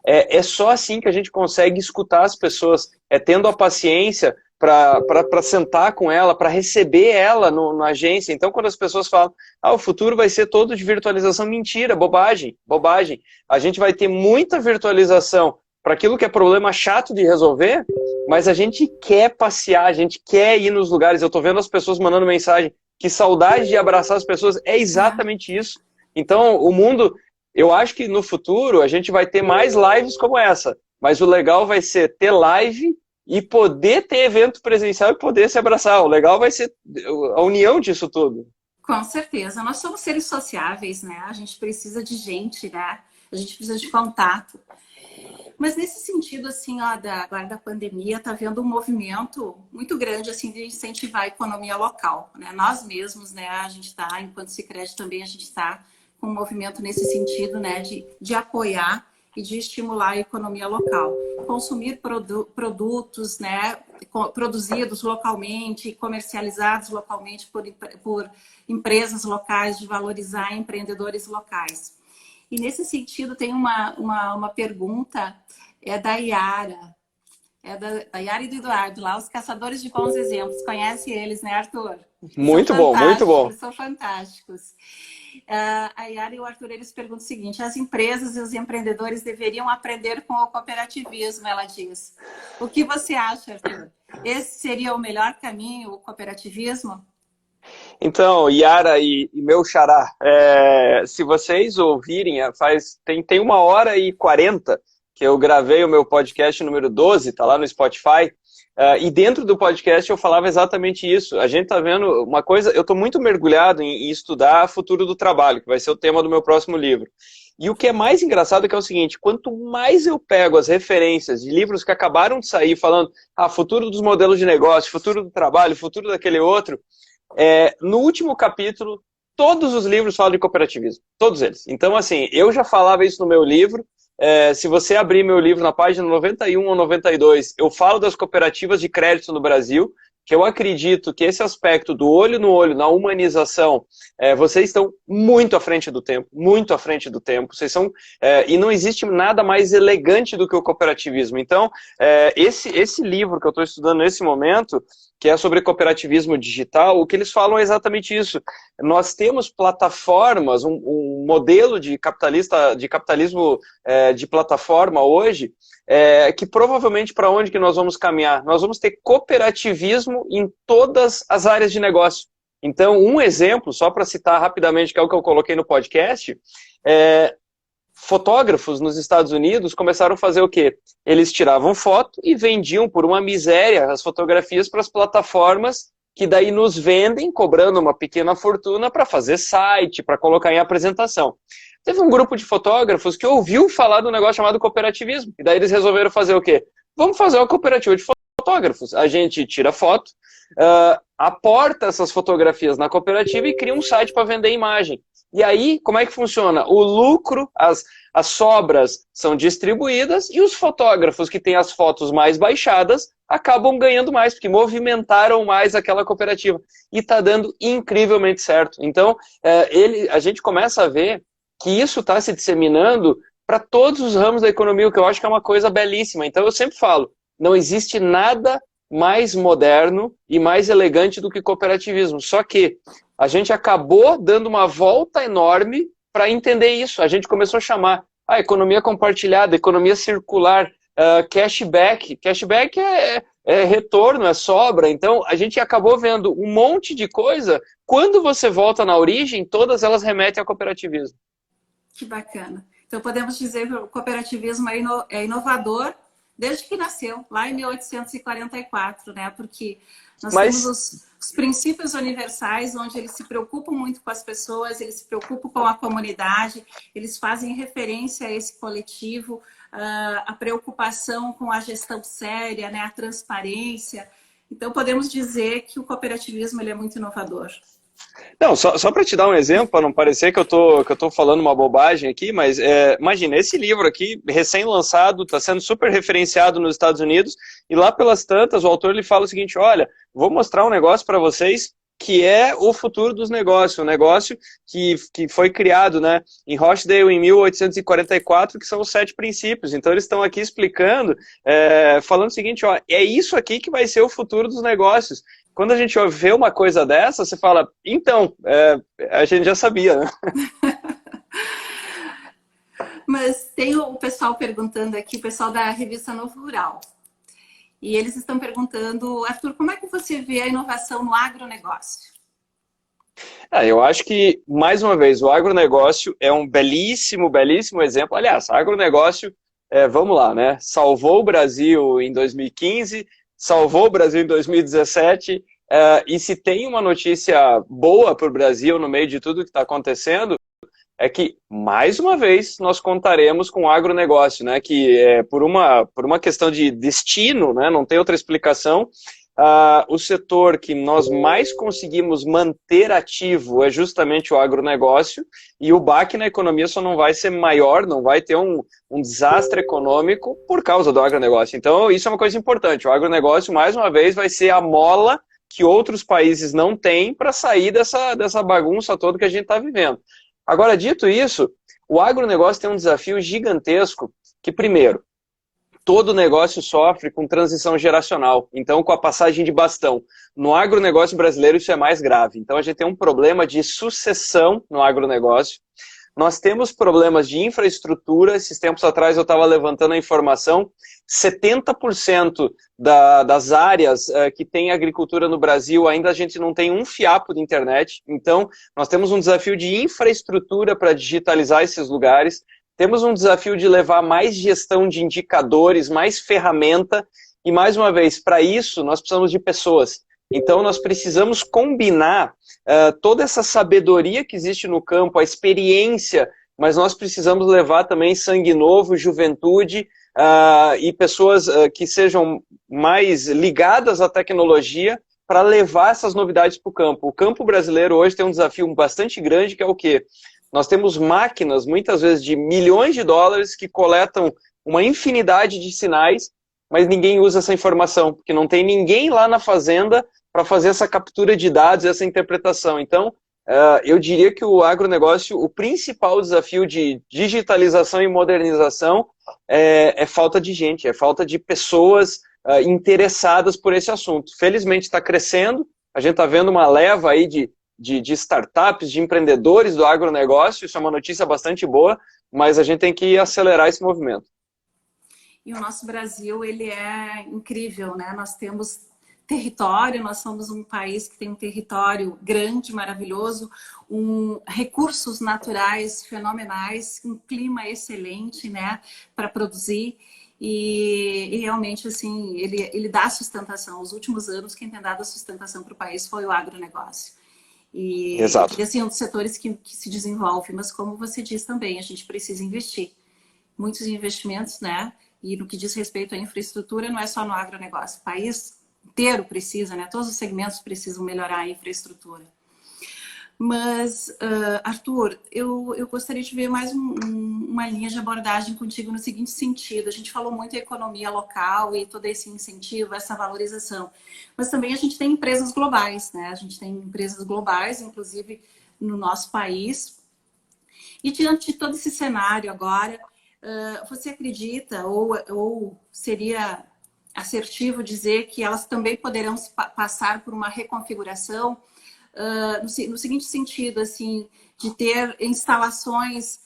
é só assim que a gente consegue escutar as pessoas, tendo a paciência para sentar com ela, para receber ela na agência. Então, quando as pessoas falam, o futuro vai ser todo de virtualização, mentira, bobagem, bobagem. A gente vai ter muita virtualização para aquilo que é problema chato de resolver, mas a gente quer passear, a gente quer ir nos lugares. Eu estou vendo as pessoas mandando mensagem, que saudade de abraçar as pessoas, é exatamente isso. Então, o mundo... Eu acho que no futuro a gente vai ter mais lives como essa, mas o legal vai ser ter live e poder ter evento presencial e poder se abraçar. O legal vai ser a união disso tudo. Com certeza. Nós somos seres sociáveis, né? A gente precisa de gente, né? A gente precisa de contato. Mas nesse sentido, assim, agora da pandemia, está havendo um movimento muito grande, assim, de incentivar a economia local, né? Nós mesmos, né? A gente está, enquanto Sicredi também, a gente está com um movimento nesse sentido, né, de apoiar e de estimular a economia local. Consumir produtos, né, produzidos localmente, comercializados localmente por empresas locais, de valorizar empreendedores locais. E nesse sentido, tem uma pergunta, da Yara. Da Yara e do Eduardo, lá, os caçadores de bons exemplos. Conhece eles, né, Arthur? Muito bom, muito bom. Eles são fantásticos. A Yara e o Arthur, eles perguntam o seguinte: as empresas e os empreendedores deveriam aprender com o cooperativismo, ela diz. O que você acha, Arthur? Esse seria o melhor caminho, o cooperativismo? Então, Yara e meu xará, se vocês ouvirem, tem 1h40 que eu gravei o meu podcast número 12, tá lá no Spotify, e dentro do podcast eu falava exatamente isso. A gente tá vendo uma coisa, eu tô muito mergulhado em estudar futuro do trabalho, que vai ser o tema do meu próximo livro. E o que é mais engraçado é que é o seguinte, quanto mais eu pego as referências de livros que acabaram de sair falando futuro dos modelos de negócio, futuro do trabalho, futuro daquele outro, no último capítulo, todos os livros falam de cooperativismo, todos eles. Então, assim, eu já falava isso no meu livro. Se você abrir meu livro na página 91 ou 92, eu falo das cooperativas de crédito no Brasil, que eu acredito que esse aspecto do olho no olho, na humanização, vocês estão muito à frente do tempo, muito à frente do tempo. Vocês são, e não existe nada mais elegante do que o cooperativismo. Então, esse livro que eu estou estudando nesse momento, que é sobre cooperativismo digital, o que eles falam é exatamente isso. Nós temos plataformas, um modelo de capitalismo de plataforma hoje, que provavelmente para onde que nós vamos caminhar? Nós vamos ter cooperativismo em todas as áreas de negócio. Então, um exemplo, só para citar rapidamente, que é o que eu coloquei no podcast, fotógrafos nos Estados Unidos começaram a fazer o quê? Eles tiravam foto e vendiam por uma miséria as fotografias para as plataformas que daí nos vendem, cobrando uma pequena fortuna para fazer site, para colocar em apresentação. Teve um grupo de fotógrafos que ouviu falar do negócio chamado cooperativismo, e daí eles resolveram fazer o quê? Vamos fazer uma cooperativa de fotógrafos. A gente tira foto, aporta essas fotografias na cooperativa e cria um site para vender imagem. E aí, como é que funciona? O lucro, as sobras são distribuídas e os fotógrafos que têm as fotos mais baixadas acabam ganhando mais, porque movimentaram mais aquela cooperativa. E está dando incrivelmente certo. Então, a gente começa a ver que isso está se disseminando para todos os ramos da economia, o que eu acho que é uma coisa belíssima. Então, eu sempre falo, não existe nada mais moderno e mais elegante do que cooperativismo. Só que a gente acabou dando uma volta enorme para entender isso. A gente começou a chamar economia compartilhada, economia circular, cashback. Cashback é retorno, é sobra. Então, a gente acabou vendo um monte de coisa. Quando você volta na origem, todas elas remetem ao cooperativismo. Que bacana. Então, podemos dizer que o cooperativismo é inovador, desde que nasceu, lá em 1844, né? Porque nós temos Mas os princípios universais, onde eles se preocupam muito com as pessoas, eles se preocupam com a comunidade, eles fazem referência a esse coletivo, a preocupação com a gestão séria, né? A transparência. Então, podemos dizer que o cooperativismo ele é muito inovador. não, só para te dar um exemplo, para não parecer que eu tô falando uma bobagem aqui, mas imagina, esse livro aqui, recém-lançado, está sendo super referenciado nos Estados Unidos, e lá pelas tantas, o autor ele fala o seguinte, olha, vou mostrar um negócio para vocês que é o futuro dos negócios, um negócio que foi criado, né, em Rochdale em 1844, que são os 7 princípios. Então eles estão aqui explicando, falando o seguinte, ó, é isso aqui que vai ser o futuro dos negócios. Quando a gente vê uma coisa dessa, você fala, então, a gente já sabia, né? Mas tem o pessoal perguntando aqui, o pessoal da revista Novo Rural. E eles estão perguntando, Arthur, como é que você vê a inovação no agronegócio? Eu acho que, mais uma vez, o agronegócio é um belíssimo, belíssimo exemplo. Aliás, agronegócio, vamos lá, né? Salvou o Brasil em 2015, salvou o Brasil em 2017, e se tem uma notícia boa para o Brasil no meio de tudo que está acontecendo, é que, mais uma vez, nós contaremos com o agronegócio, né? Que por uma questão de destino, né? Não tem outra explicação, o setor que nós mais conseguimos manter ativo é justamente o agronegócio, e o baque na economia só não vai ser maior, não vai ter um desastre econômico por causa do agronegócio. Então, isso é uma coisa importante. O agronegócio, mais uma vez, vai ser a mola que outros países não têm para sair dessa bagunça toda que a gente está vivendo. Agora, dito isso, o agronegócio tem um desafio gigantesco que, primeiro, todo negócio sofre com transição geracional, então com a passagem de bastão. No agronegócio brasileiro isso é mais grave, então a gente tem um problema de sucessão no agronegócio. Nós temos problemas de infraestrutura, esses tempos atrás eu estava levantando a informação, 70% das áreas que tem agricultura no Brasil, ainda a gente não tem um fiapo de internet, então nós temos um desafio de infraestrutura para digitalizar esses lugares, temos um desafio de levar mais gestão de indicadores, mais ferramenta, e mais uma vez, para isso nós precisamos de pessoas. Então nós precisamos combinar toda essa sabedoria que existe no campo, a experiência, mas nós precisamos levar também sangue novo, juventude, e pessoas que sejam mais ligadas à tecnologia para levar essas novidades para o campo. O campo brasileiro hoje tem um desafio bastante grande, que é o quê? Nós temos máquinas, muitas vezes de milhões de dólares, que coletam uma infinidade de sinais, mas ninguém usa essa informação, porque não tem ninguém lá na fazenda para fazer essa captura de dados, essa interpretação. Então, eu diria que o agronegócio, o principal desafio de digitalização e modernização é falta de gente, é falta de pessoas interessadas por esse assunto. Felizmente está crescendo, a gente está vendo uma leva aí de startups, de empreendedores do agronegócio, isso é uma notícia bastante boa, mas a gente tem que acelerar esse movimento. E o nosso Brasil, ele é incrível, né? Nós temos território, nós somos um país que tem um território grande, maravilhoso, recursos naturais fenomenais, um clima excelente, né, para produzir. E realmente, assim, ele dá sustentação. Os últimos anos, quem tem dado a sustentação para o país foi o agronegócio. Exato. Assim, um dos setores que se desenvolve, mas como você diz também, a gente precisa investir. Muitos investimentos, né? E no que diz respeito à infraestrutura, não é só no agronegócio. O país inteiro precisa, né? Todos os segmentos precisam melhorar a infraestrutura. Mas, Arthur, eu gostaria de ver mais uma linha de abordagem contigo no seguinte sentido. A gente falou muito em economia local e todo esse incentivo, essa valorização. Mas também a gente tem empresas globais, né? A gente tem empresas globais, inclusive no nosso país. E diante de todo esse cenário agora, você acredita ou seria assertivo dizer que elas também poderão passar por uma reconfiguração no seguinte sentido, assim, de ter instalações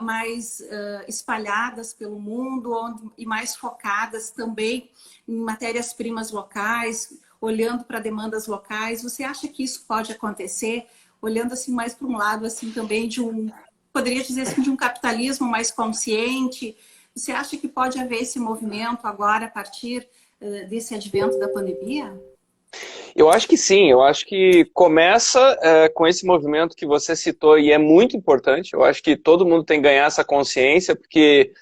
mais espalhadas pelo mundo e mais focadas também em matérias-primas locais, olhando para demandas locais. Você acha que isso pode acontecer, olhando assim mais para um lado assim também poderia dizer assim, de um capitalismo mais consciente, Você acha que pode haver esse movimento agora a partir desse advento da pandemia? Eu acho que sim, eu acho que começa com esse movimento que você citou e é muito importante. Eu acho que todo mundo tem que ganhar essa consciência, porque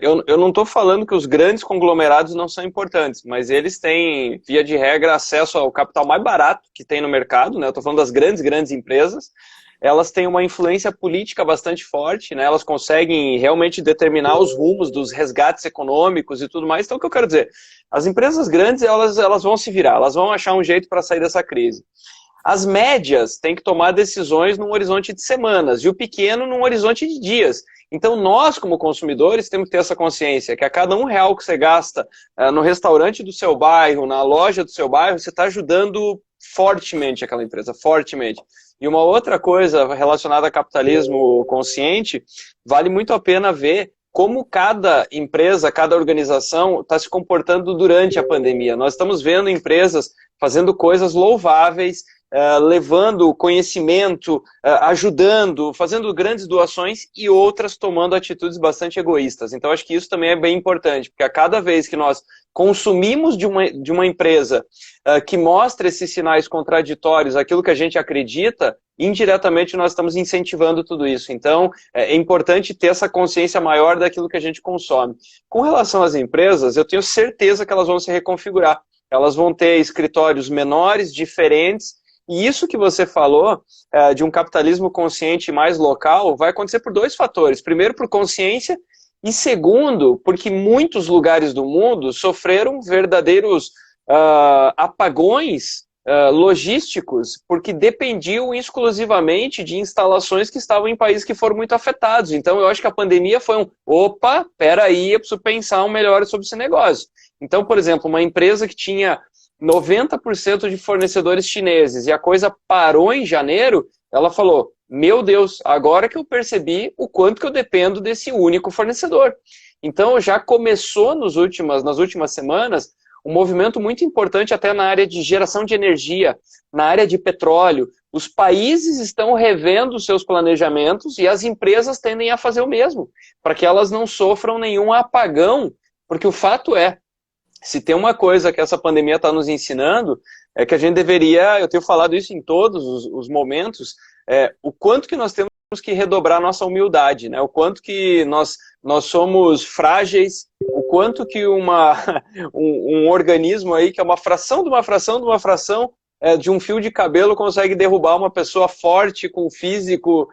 eu não estou falando que os grandes conglomerados não são importantes, mas eles têm, via de regra, acesso ao capital mais barato que tem no mercado, né? Eu estou falando das grandes empresas. Elas têm uma influência política bastante forte, né? Elas conseguem realmente determinar os rumos dos resgates econômicos e tudo mais. Então, o que eu quero dizer? As empresas grandes, elas vão se virar, elas vão achar um jeito para sair dessa crise. As médias têm que tomar decisões num horizonte de semanas e o pequeno num horizonte de dias. Então, nós, como consumidores, temos que ter essa consciência que a cada R$ 1 que você gasta no restaurante do seu bairro, na loja do seu bairro, você está ajudando fortemente aquela empresa, fortemente. E uma outra coisa relacionada a capitalismo consciente, vale muito a pena ver como cada empresa, cada organização está se comportando durante a pandemia. Nós estamos vendo empresas fazendo coisas louváveis, levando conhecimento, ajudando, fazendo grandes doações e outras tomando atitudes bastante egoístas. Então, acho que isso também é bem importante, porque a cada vez que nós consumimos de uma empresa que mostra esses sinais contraditórios, aquilo que a gente acredita, indiretamente nós estamos incentivando tudo isso. Então, é importante ter essa consciência maior daquilo que a gente consome. Com relação às empresas, eu tenho certeza que elas vão se reconfigurar. Elas vão ter escritórios menores, diferentes, e isso que você falou, de um capitalismo consciente mais local, vai acontecer por dois fatores. Primeiro, por consciência, e segundo, porque muitos lugares do mundo sofreram verdadeiros apagões logísticos, porque dependiam exclusivamente de instalações que estavam em países que foram muito afetados. Então, eu acho que a pandemia foi opa, peraí, eu preciso pensar melhor sobre esse negócio. Então, por exemplo, uma empresa que tinha 90% de fornecedores chineses e a coisa parou em janeiro, ela falou, meu Deus, agora que eu percebi o quanto que eu dependo desse único fornecedor. Então, já começou nas últimas semanas um movimento muito importante até na área de geração de energia, na área de petróleo. Os países estão revendo os seus planejamentos e as empresas tendem a fazer o mesmo, para que elas não sofram nenhum apagão, porque o fato é, se tem uma coisa que essa pandemia está nos ensinando, é que a gente deveria, eu tenho falado isso em todos os momentos, o quanto que nós temos que redobrar nossa humildade, né? O quanto que nós somos frágeis, o quanto que um organismo aí, que é uma fração de uma fração de uma fração de um fio de cabelo consegue derrubar uma pessoa forte, com físico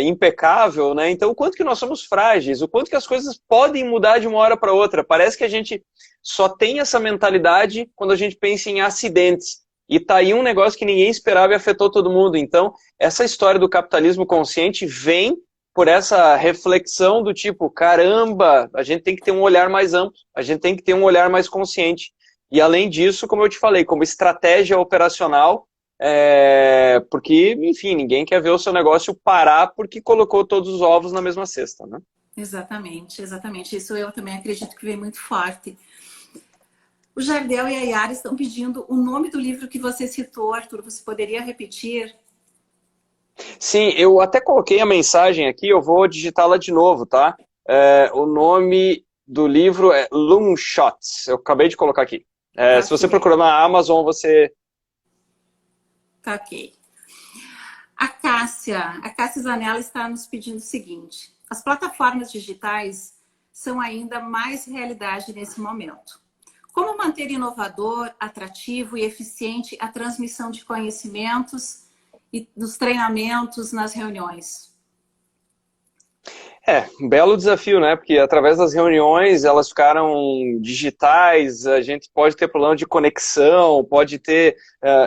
impecável, né? Então, o quanto que nós somos frágeis, o quanto que as coisas podem mudar de uma hora para outra. Parece que a gente só tem essa mentalidade quando a gente pensa em acidentes. E tá aí um negócio que ninguém esperava e afetou todo mundo. Então, essa história do capitalismo consciente vem por essa reflexão do tipo, caramba, a gente tem que ter um olhar mais amplo, a gente tem que ter um olhar mais consciente. E além disso, como eu te falei, como estratégia operacional, porque, enfim, ninguém quer ver o seu negócio parar porque colocou todos os ovos na mesma cesta, né? Exatamente, exatamente. Isso eu também acredito que vem muito forte. O Jardel e a Yara estão pedindo o nome do livro que você citou, Arthur. Você poderia repetir? Sim, eu até coloquei a mensagem aqui, eu vou digitá-la de novo, tá? O nome do livro é Loonshots, eu acabei de colocar aqui. Tá, se você procurar na Amazon, você... Tá, ok. A Cássia Zanella está nos pedindo o seguinte. As plataformas digitais são ainda mais realidade nesse momento. Como manter inovador, atrativo e eficiente a transmissão de conhecimentos e dos treinamentos nas reuniões? Um belo desafio, né? Porque através das reuniões elas ficaram digitais, a gente pode ter problema de conexão, pode ter...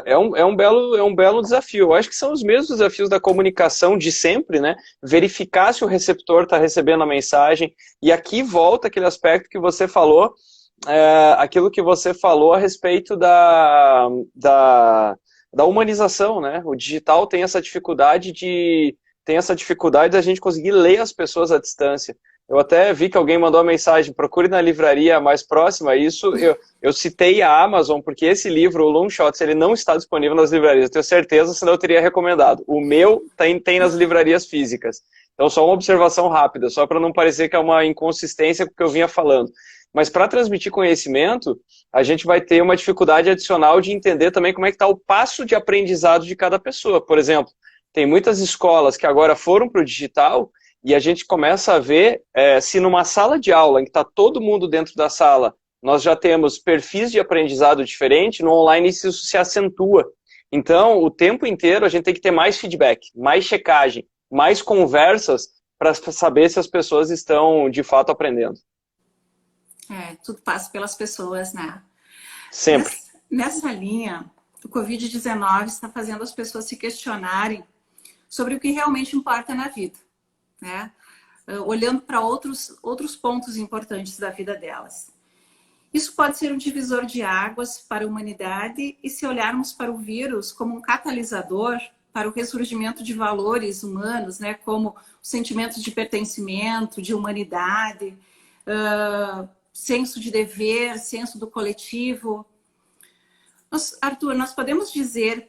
É um belo desafio. Eu acho que são os mesmos desafios da comunicação de sempre, né? Verificar se o receptor está recebendo a mensagem. E aqui volta aquele aspecto que você falou, aquilo que você falou a respeito da humanização, né? O digital tem essa dificuldade da gente conseguir ler as pessoas à distância. Eu até vi que alguém mandou uma mensagem, procure na livraria mais próxima. Isso, eu citei a Amazon, porque esse livro, o Long Shots, ele não está disponível nas livrarias. Eu tenho certeza, senão eu teria recomendado. O meu tem nas livrarias físicas. Então, só uma observação rápida, só para não parecer que é uma inconsistência com o que eu vinha falando. Mas para transmitir conhecimento, a gente vai ter uma dificuldade adicional de entender também como é que está o passo de aprendizado de cada pessoa. Por exemplo, tem muitas escolas que agora foram para o digital e a gente começa a ver se numa sala de aula em que está todo mundo dentro da sala, nós já temos perfis de aprendizado diferente, no online isso se acentua. Então, o tempo inteiro a gente tem que ter mais feedback, mais checagem, mais conversas para saber se as pessoas estão de fato aprendendo. Tudo passa pelas pessoas, né? Sempre. Nessa linha, o Covid-19 está fazendo as pessoas se questionarem sobre o que realmente importa na vida, né? Olhando para outros pontos importantes da vida delas. Isso pode ser um divisor de águas para a humanidade e se olharmos para o vírus como um catalisador para o ressurgimento de valores humanos, né? Como o sentimento de pertencimento, de humanidade, senso de dever, senso do coletivo. Arthur, nós podemos dizer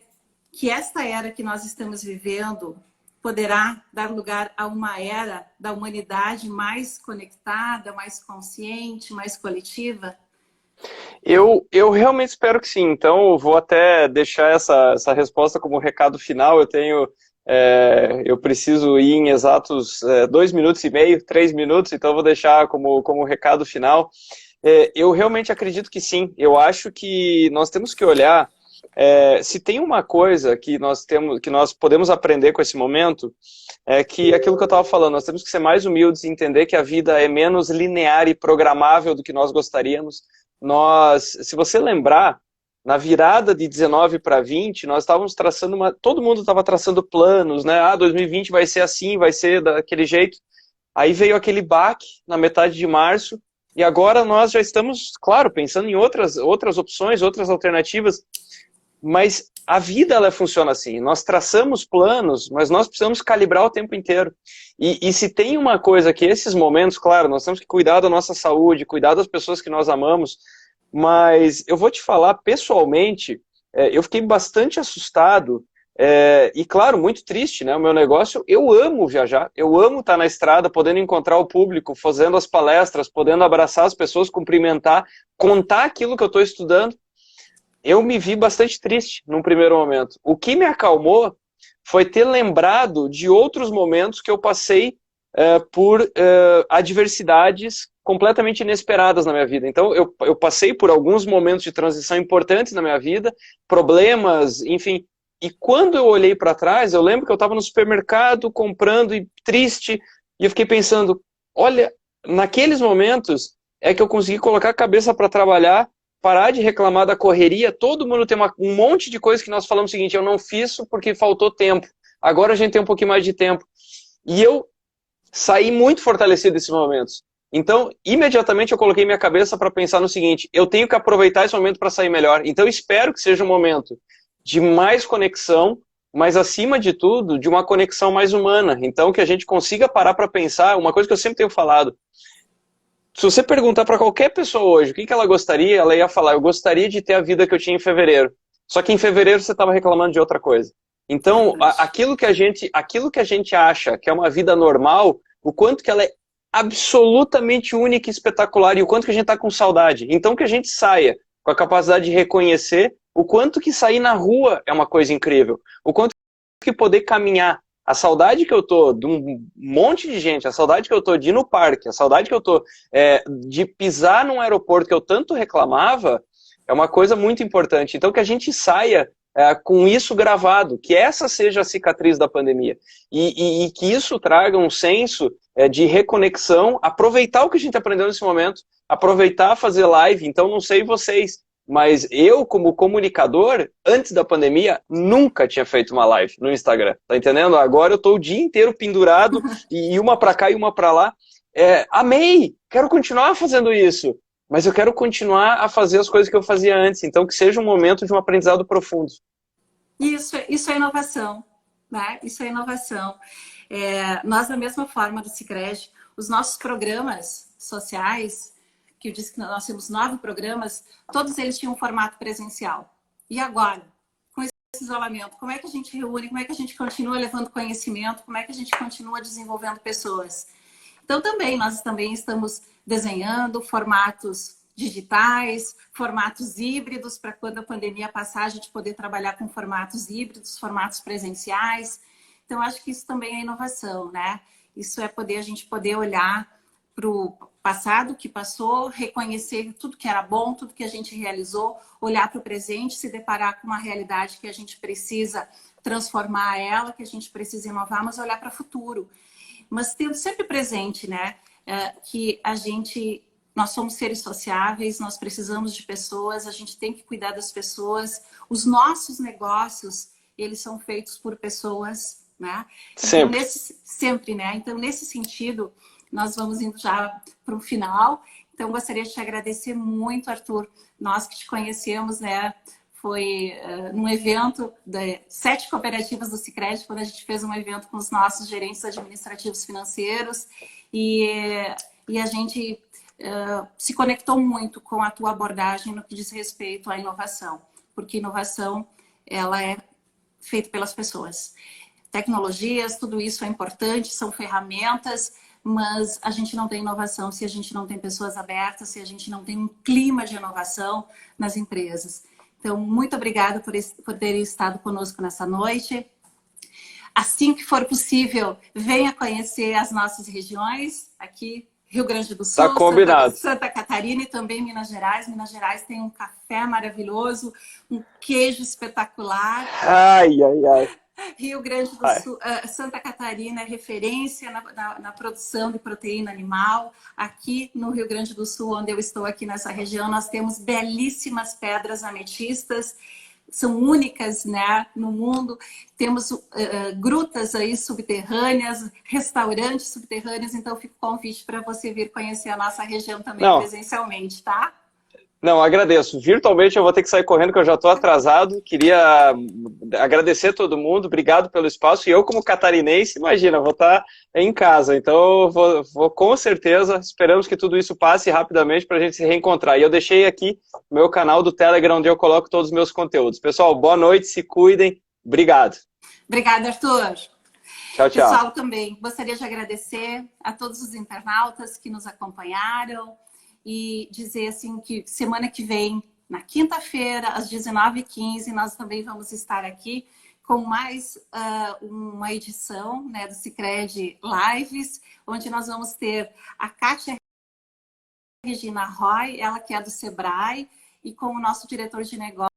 que esta era que nós estamos vivendo poderá dar lugar a uma era da humanidade mais conectada, mais consciente, mais coletiva? Eu realmente espero que sim. Então, eu vou até deixar essa resposta como recado final. Eu preciso ir em exatos 2 minutos e meio, 3 minutos, então eu vou deixar como recado final. Eu realmente acredito que sim. Eu acho que nós temos que olhar se tem uma coisa que nós podemos aprender com esse momento, é que aquilo que eu estava falando, nós temos que ser mais humildes e entender que a vida é menos linear e programável do que nós gostaríamos. Se você lembrar, na virada de 19 para 20, nós estávamos traçando todo mundo estava traçando planos, né? 2020 vai ser assim, vai ser daquele jeito. Aí veio aquele baque na metade de março, e agora nós já estamos, claro, pensando em outras opções, outras alternativas, mas a vida ela funciona assim. Nós traçamos planos, mas nós precisamos calibrar o tempo inteiro. E se tem uma coisa que esses momentos, claro, nós temos que cuidar da nossa saúde, cuidar das pessoas que nós amamos, mas eu vou te falar pessoalmente, eu fiquei bastante assustado e, claro, muito triste, né? O meu negócio, eu amo viajar, eu amo estar na estrada, podendo encontrar o público, fazendo as palestras, podendo abraçar as pessoas, cumprimentar, contar aquilo que eu estou estudando. Eu me vi bastante triste num primeiro momento. O que me acalmou foi ter lembrado de outros momentos que eu passei por adversidades completamente inesperadas na minha vida. Então, eu passei por alguns momentos de transição importantes na minha vida, problemas, enfim. E quando eu olhei para trás, eu lembro que eu estava no supermercado comprando e triste, e eu fiquei pensando, olha, naqueles momentos é que eu consegui colocar a cabeça para trabalhar, parar de reclamar da correria. Todo mundo tem um monte de coisa que nós falamos o seguinte, eu não fiz isso porque faltou tempo. Agora a gente tem um pouquinho mais de tempo. E eu saí muito fortalecido desses momentos. Então, imediatamente eu coloquei minha cabeça para pensar no seguinte, eu tenho que aproveitar esse momento para sair melhor. Então, eu espero que seja um momento de mais conexão, mas, acima de tudo, de uma conexão mais humana. Então, que a gente consiga parar para pensar, uma coisa que eu sempre tenho falado, se você perguntar para qualquer pessoa hoje o que ela gostaria, ela ia falar, eu gostaria de ter a vida que eu tinha em fevereiro. Só que em fevereiro você estava reclamando de outra coisa. Então, aquilo que a gente acha que é uma vida normal, o quanto que ela é absolutamente única e espetacular, e o quanto que a gente está com saudade. Então, que a gente saia com a capacidade de reconhecer o quanto que sair na rua é uma coisa incrível. O quanto que poder caminhar. A saudade que eu tô de um monte de gente, a saudade que eu tô de ir no parque, a saudade que eu tô de pisar num aeroporto que eu tanto reclamava, é uma coisa muito importante. Então que a gente saia com isso gravado, que essa seja a cicatriz da pandemia. E que isso traga um senso de reconexão, aproveitar o que a gente aprendeu nesse momento, aproveitar fazer live. Então não sei vocês, mas eu, como comunicador, antes da pandemia, nunca tinha feito uma live no Instagram, tá entendendo? Agora eu tô o dia inteiro pendurado, e uma pra cá e uma pra lá. Amei! Quero continuar fazendo isso, mas eu quero continuar a fazer as coisas que eu fazia antes, então que seja um momento de um aprendizado profundo. Isso é inovação, né? Isso é inovação. Nós, da mesma forma do Sicredi, os nossos programas sociais, que eu disse que nós temos 9 programas, todos eles tinham um formato presencial. E agora, com esse isolamento, como é que a gente reúne, como é que a gente continua levando conhecimento, como é que a gente continua desenvolvendo pessoas? Então, nós também estamos desenhando formatos digitais, formatos híbridos, para quando a pandemia passar, a gente poder trabalhar com formatos híbridos, formatos presenciais. Então, acho que isso também é inovação, né? Isso é a gente poder olhar para o passado que passou, reconhecer tudo que era bom, tudo que a gente realizou, olhar para o presente, se deparar com uma realidade que a gente precisa transformar ela, que a gente precisa inovar, mas olhar para o futuro. Mas tendo sempre presente, né, que nós somos seres sociáveis, nós precisamos de pessoas, a gente tem que cuidar das pessoas. Os nossos negócios, eles são feitos por pessoas, né? Sempre. Então, sempre, né? Então, nesse sentido, nós vamos indo já para o final. Então, gostaria de te agradecer muito, Arthur. Nós que te conhecemos, né? Foi num evento de 7 cooperativas do Sicredi, quando a gente fez um evento com os nossos gerentes administrativos financeiros. E a gente se conectou muito com a tua abordagem no que diz respeito à inovação. Porque inovação, ela é feita pelas pessoas. Tecnologias, tudo isso é importante, são ferramentas, mas a gente não tem inovação se a gente não tem pessoas abertas, se a gente não tem um clima de inovação nas empresas. Então, muito obrigada por ter estado conosco nessa noite. Assim que for possível, venha conhecer as nossas regiões, aqui Rio Grande do Sul, Tá combinado. Santa Catarina e também Minas Gerais. Minas Gerais tem um café maravilhoso, um queijo espetacular. Ai, ai, ai. Rio Grande do Sul, Santa Catarina é referência na produção de proteína animal. Aqui no Rio Grande do Sul, onde eu estou aqui nessa região, nós temos belíssimas pedras ametistas, são únicas, né, no mundo. Temos grutas aí subterrâneas, restaurantes subterrâneos, então fica o convite para você vir conhecer a nossa região também presencialmente, tá? Não, agradeço. Virtualmente eu vou ter que sair correndo, que eu já estou atrasado. Queria agradecer a todo mundo, obrigado pelo espaço. E eu, como catarinense, imagina, vou estar em casa. Então, vou com certeza, esperamos que tudo isso passe rapidamente para a gente se reencontrar. E eu deixei aqui o meu canal do Telegram, onde eu coloco todos os meus conteúdos. Pessoal, boa noite, se cuidem. Obrigado. Obrigada, Arthur. Tchau, tchau. Pessoal, também gostaria de agradecer a todos os internautas que nos acompanharam. E dizer assim que semana que vem, na quinta-feira, às 19h15, nós também vamos estar aqui com mais uma edição, né, do Sicredi Lives, onde nós vamos ter a Kátia Regina Roy, ela que é do Sebrae, e com o nosso diretor de negócios,